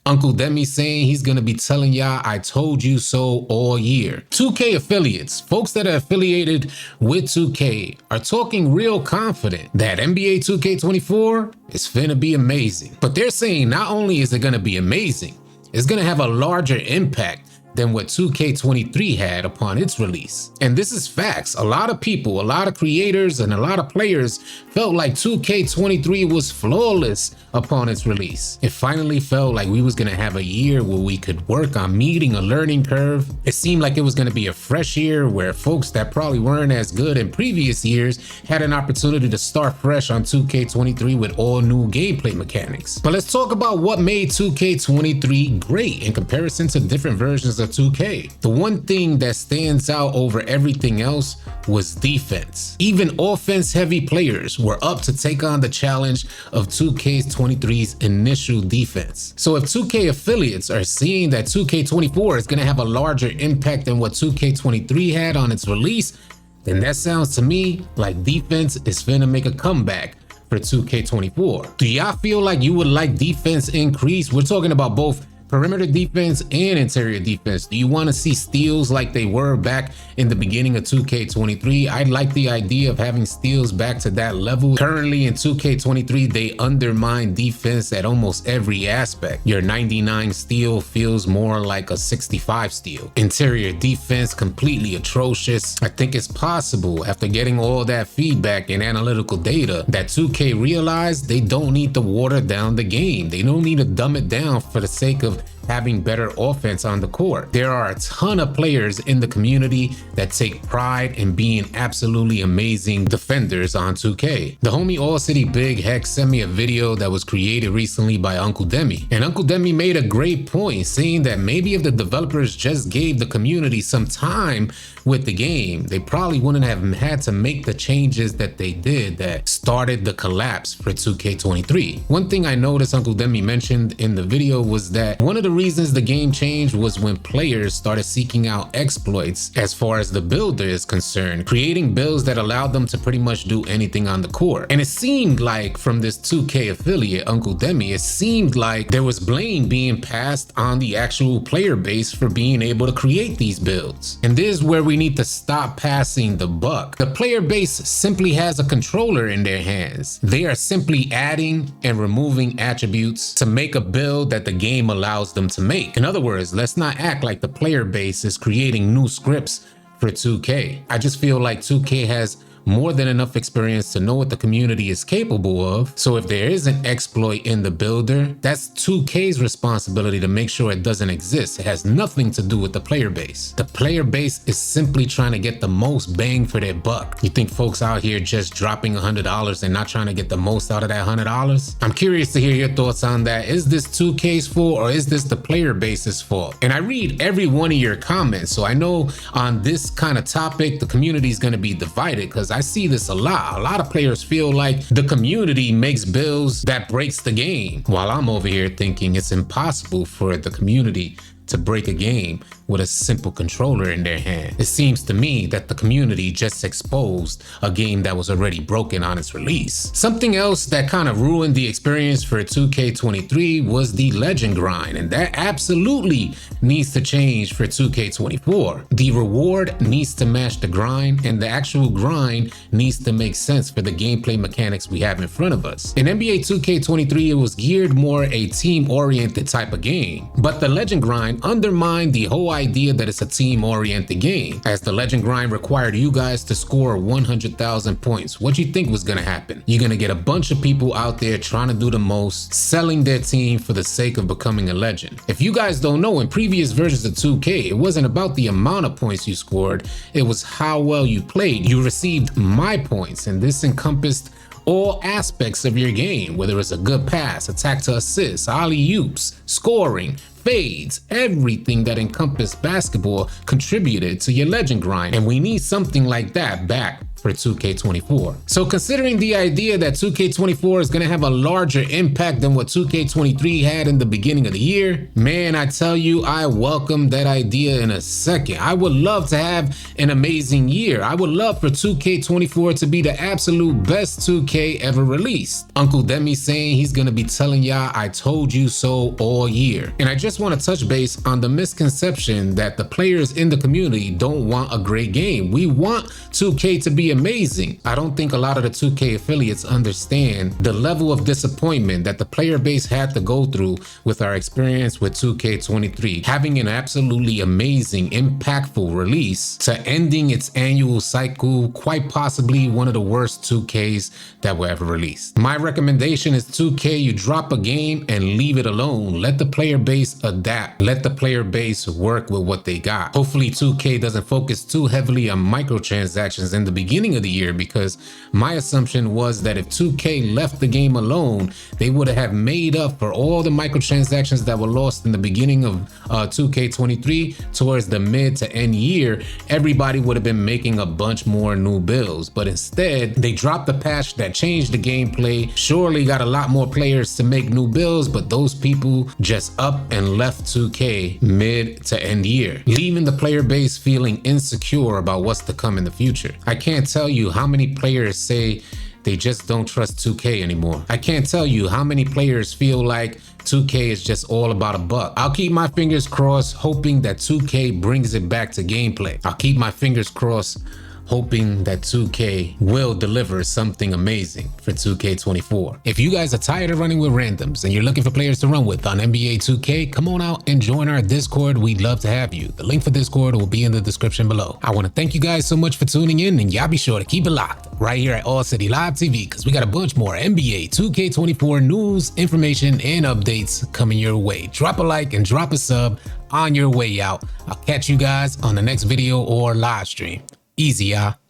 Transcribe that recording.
Uncle Demi saying he's gonna be telling y'all I told you so all year. 2K affiliates, folks that are affiliated with 2K, are talking real confident that NBA 2K24 is finna be amazing. But they're saying not only is it gonna be amazing, it's gonna have a larger impact than what 2K23 had upon its release. And this is facts. A lot of people, a lot of creators, and a lot of players felt like 2K23 was flawless upon its release. It finally felt like we was gonna have a year where we could work on meeting a learning curve. It seemed like it was gonna be a fresh year where folks that probably weren't as good in previous years had an opportunity to start fresh on 2K23 with all new gameplay mechanics. But let's talk about what made 2K23 great in comparison to different versions of 2K. The one thing that stands out over everything else was defense. Even offense-heavy players were up to take on the challenge of 2K23's initial defense. So if 2K affiliates are seeing that 2K24 is going to have a larger impact than what 2K23 had on its release, then that sounds to me like defense is finna make a comeback for 2K24. Do y'all feel like you would like defense increase? We're talking about both perimeter defense and interior defense. Do you want to see steals like they were back in the beginning of 2K23? I'd like the idea of having steals back to that level. Currently in 2K23, they undermine defense at almost every aspect. Your 99 steal feels more like a 65 steal. Interior defense completely atrocious. I think it's possible, after getting all that feedback and analytical data, that 2K realized they don't need to water down the game. They don't need to dumb it down for the sake of having better offense on the court. There are a ton of players in the community that take pride in being absolutely amazing defenders on 2K. The homie AllCity Big Hex sent me a video that was created recently by Uncle Demi. And Uncle Demi made a great point, saying that maybe if the developers just gave the community some time with the game, they probably wouldn't have had to make the changes that they did that started the collapse for 2K23. One thing I noticed Uncle Demi mentioned in the video was that one of the reasons the game changed was when players started seeking out exploits as far as the builder is concerned, creating builds that allowed them to pretty much do anything on the court. And it seemed like from this 2K affiliate, Uncle Demi, it seemed like there was blame being passed on the actual player base for being able to create these builds. And this is where we need to stop passing the buck. The player base simply has a controller in their hands. They are simply adding and removing attributes to make a build that the game allows them to make. In other words, let's not act like the player base is creating new scripts for 2K. I just feel like 2K has more than enough experience to know what the community is capable of. So if there is an exploit in the builder, that's 2K's responsibility to make sure it doesn't exist. It has nothing to do with the player base. The player base is simply trying to get the most bang for their buck. You think folks out here just dropping $100 and not trying to get the most out of that $100? I'm curious to hear your thoughts on that. Is this 2K's fault or is this the player base's fault? And I read every one of your comments, so I know on this kind of topic, the community is going to be divided, because I see this a lot. A lot of players feel like the community makes builds that breaks the game, while I'm over here thinking it's impossible for the community to break a game with a simple controller in their hand. It seems to me that the community just exposed a game that was already broken on its release. Something else that kind of ruined the experience for 2K23 was the legend grind, and that absolutely needs to change for 2K24. The reward needs to match the grind, and the actual grind needs to make sense for the gameplay mechanics we have in front of us. In NBA 2K23, it was geared more a team-oriented type of game, but the legend grind undermined the whole idea that it's a team-oriented game, as the legend grind required you guys to score 100,000 points. What you think was gonna happen? You're gonna get a bunch of people out there trying to do the most, selling their team for the sake of becoming a legend. If you guys don't know, in previous versions of 2K, it wasn't about the amount of points you scored, it was how well you played. You received my points, and this encompassed all aspects of your game, whether it's a good pass, attack to assist, alley-oops, scoring, fades, everything that encompassed basketball contributed to your legend grind. And we need something like that back for 2K24. So considering the idea that 2K24 is going to have a larger impact than what 2K23 had in the beginning of the year, man, I tell you, I welcome that idea in a second. I would love to have an amazing year. I would love for 2K24 to be the absolute best 2K ever released. Uncle Demi saying he's going to be telling y'all I told you so all year. And I just want to touch base on the misconception that the players in the community don't want a great game. We want 2K to be amazing. I don't think a lot of the 2K affiliates understand the level of disappointment that the player base had to go through with our experience with 2K23, having an absolutely amazing, impactful release to ending its annual cycle, quite possibly one of the worst 2Ks that were ever released. My recommendation is 2K, you drop a game and leave it alone. Let the player base adapt. Let the player base work with what they got. Hopefully 2K doesn't focus too heavily on microtransactions in the beginning of the year, because my assumption was that if 2K left the game alone, they would have made up for all the microtransactions that were lost in the beginning of 2K23. Towards the mid to end year, everybody would have been making a bunch more new builds, but instead they dropped the patch that changed the gameplay, surely got a lot more players to make new builds, but those people just up and left 2K mid to end year, leaving the player base feeling insecure about what's to come in the future. I can't tell you how many players say they just don't trust 2K anymore. I can't tell you how many players feel like 2K is just all about a buck. I'll keep my fingers crossed, hoping that 2K brings it back to gameplay. I'll keep my fingers crossed, hoping that 2K will deliver something amazing for 2K24. If you guys are tired of running with randoms and you're looking for players to run with on NBA 2K, come on out and join our Discord. We'd love to have you. The link for Discord will be in the description below. I want to thank you guys so much for tuning in, and y'all be sure to keep it locked right here at AllCity Live TV, because we got a bunch more NBA 2K24 news, information, and updates coming your way. Drop a like and drop a sub on your way out. I'll catch you guys on the next video or live stream. Easy, y'all.